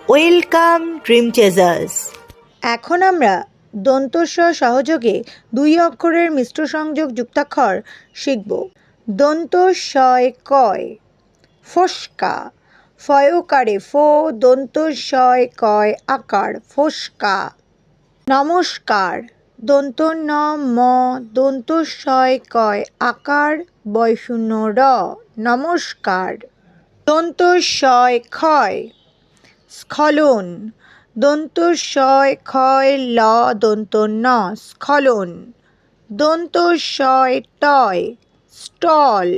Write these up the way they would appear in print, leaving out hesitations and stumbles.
Welcome dream চেজার্স। এখন আমরা দন্ত স সহযোগে দুই অক্ষরের মিশ্র সংযোগ যুক্তাক্ষর শিখব। দন্ত শয় কয় ফস্কা, ফয়কারে ফো, দন্ত শয় কয় আকার ফস্কা। নমস্কার, দন্ত ন ম, দন্ত শয় কয় আকার বয়শূন্য র, নমস্কার। দন্ত শয় ক্ষয় স্খলন, দন্ত শয় ক্ষয় ল, দন্ত ন স্খলন। দন্ত শয় টয় স্টল,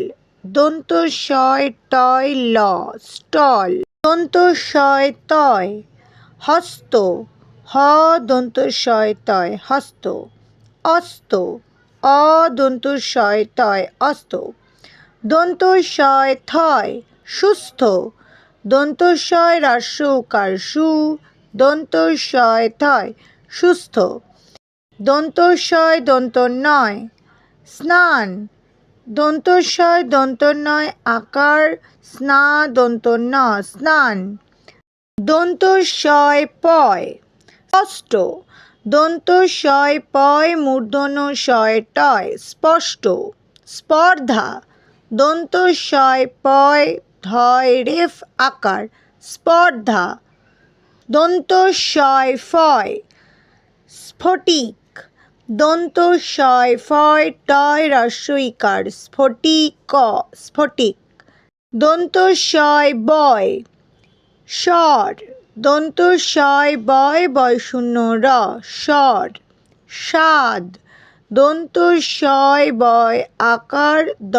দন্ত শয় টয় ল স্টল। দন্ত শয় তয় হস্ত, হ দন্ত শয় তয় হস্ত অস্ত, অ দন্ত শয় তয় অস্ত। দন্ত শয় থয় সুস্থ, দন্ত শয় হ্রস্ব উকার সু, দন্ত শয় থয় সুস্থ। দন্ত শয় দন্ত নয় স্নান, দন্ত শয় দন্ত নয় আকার স্না, দন্ত ন স্নান। দন্ত শয় পয় স্পষ্ট, দন্ত শয় পয় মূর্ধন্য শয় টয় স্পষ্ট। স্পর্ধা, দন্ত শয় পয় ধয় রেফ আকার স্পর্ধা। দন্ত শয় ফয় স্ফটিক, দন্ত শয় ফয় টয় হ্রস্ব ইকার স্ফটিক স্ফটিক। দন্ত শয় বয় স্বর, দন্ত শয় বয় বয়শূন্য র স্বর। স্বাদ, দন্ত শয় বয় আকার দ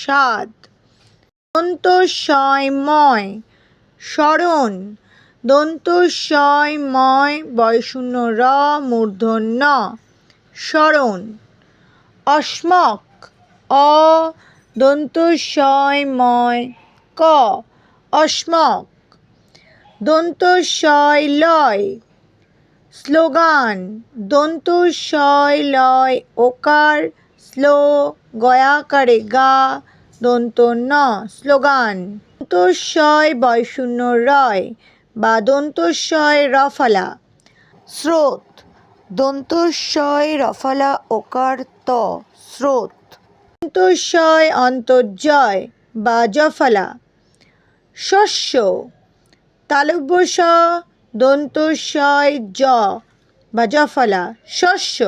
স্বাদ। দন্ত শয় ময় স্মরণ, দন্ত শয় ময় বয়শূন্য র মূর্ধন্য স্মরণ। অস্মক, অ দন্ত শয় ময় ক অস্মক। দন্ত শয় লয় স্লোগান, দন্ত শয় লয় ওকার স্লো, গয়াকারে গা, দন্ত ন স্লোগান। দন্ত শয় বয়শূন্য রয় বা দন্ত শয় রফলা স্রোত, দন্ত শয় রফলা ওকার ত স্রোত। দন্ত শয় অন্তর্জয় বা জফলা শস্য, তালব্য স দন্ত শয় জ বা জফলা শস্য।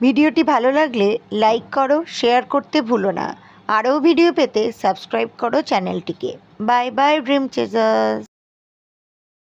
ভিডিওটি ভালো লাগলে লাইক করো, শেয়ার করতে ভুলো না। আরও ভিডিও পেতে সাবস্ক্রাইব করো চ্যানেলটিকে। Bye bye dream চেজার্স।